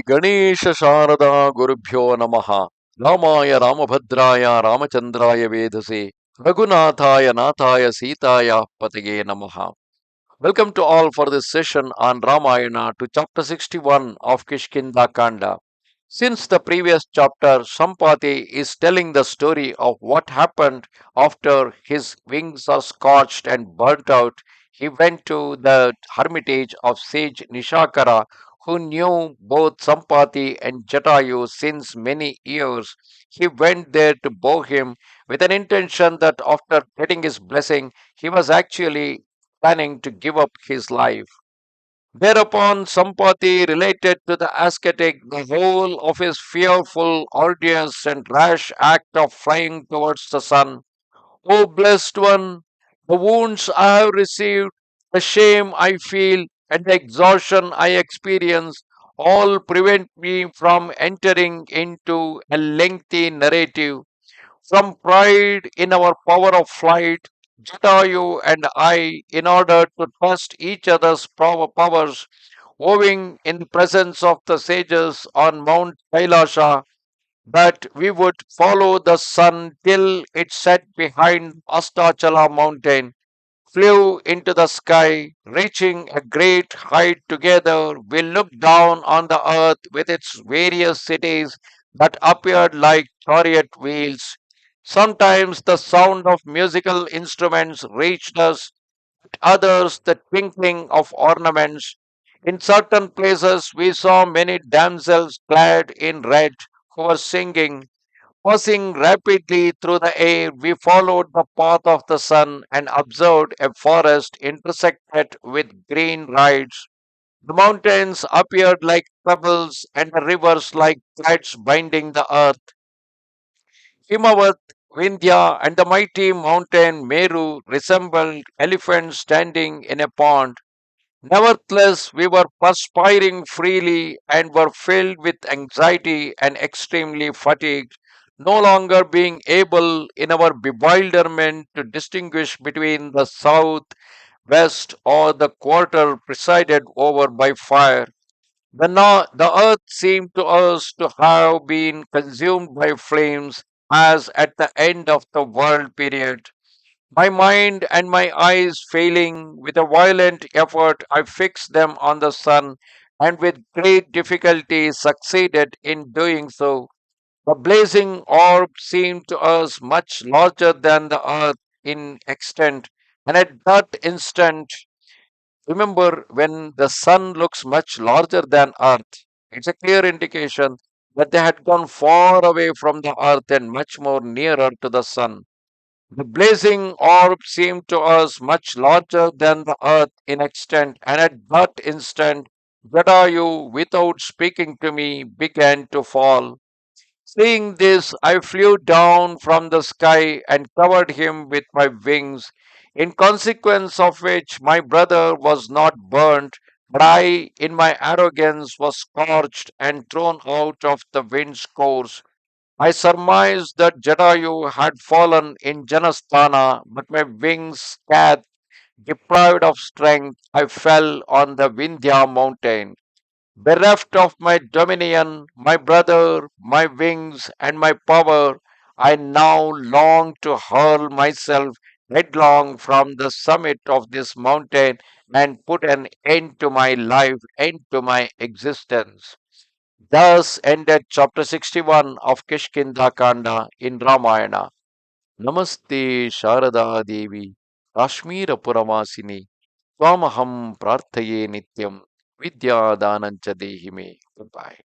Ganesha Sharada Gurubhyo Namaha Ramaya Ramabhadraya Ramachandraya Vedase Raghunathaya Nathaya Sitaya Patage Namaha. Welcome to all for this session on Ramayana to chapter 61 of Kishkindha Kanda. Since the previous chapter, Sampati is telling the story of what happened after his wings are scorched and burnt out. He went to the hermitage of Sage Nishakara, who knew both Sampati and Jatayu since many years. He went there to bow him with an intention that after getting his blessing, he was actually planning to give up his life. Thereupon Sampati related to the ascetic the whole of his fearful, arduous, and rash act of flying towards the sun. O blessed one, the wounds I have received, the shame I feel, and the exhaustion I experience all prevent me from entering into a lengthy narrative from pride in our power of flight, Jatayu and I, in order to trust each other's powers, vowing in the presence of the sages on Mount Kailasha that we would follow the sun till it set behind Astachala mountain, flew into the sky, reaching a great height together. We looked down on the earth with its various cities that appeared like chariot wheels. Sometimes the sound of musical instruments reached us, others the twinkling of ornaments. In certain places we saw many damsels clad in red who were singing. Passing rapidly through the air, we followed the path of the sun and observed a forest intersected with green rides. The mountains appeared like pebbles and the rivers like threads binding the earth. Himavat, Vindhya, and the mighty mountain Meru resembled elephants standing in a pond. Nevertheless, we were perspiring freely and were filled with anxiety and extremely fatigued, no longer being able in our bewilderment to distinguish between the south, west, or the quarter presided over by fire. The earth seemed to us to have been consumed by flames as at the end of the world period. My mind and my eyes failing, with a violent effort, I fixed them on the sun, and with great difficulty succeeded in doing so. The blazing orb seemed to us much larger than the earth in extent, and at that instant, remember when the sun looks much larger than earth, it's a clear indication that they had gone far away from the earth and much more nearer to the sun. The blazing orb seemed to us much larger than the earth in extent, and at that instant, Jatayu, without speaking to me, began to fall. Seeing this, I flew down from the sky and covered him with my wings, in consequence of which my brother was not burnt, but I, in my arrogance, was scorched and thrown out of the wind's course. I surmised that Jatayu had fallen in Janasthana, but my wings scathed, deprived of strength, I fell on the Vindhya mountain. Bereft of my dominion, my brother, my wings, and my power, I now long to hurl myself headlong from the summit of this mountain and put an end to my life, end to my existence. Thus ended chapter 61 of Kishkindha Kanda in Ramayana. Namaste Sharada Devi, Kashmira Puramasini, Twamaham Prarthaye Nityam, Vidya Danancha Dehime. Goodbye.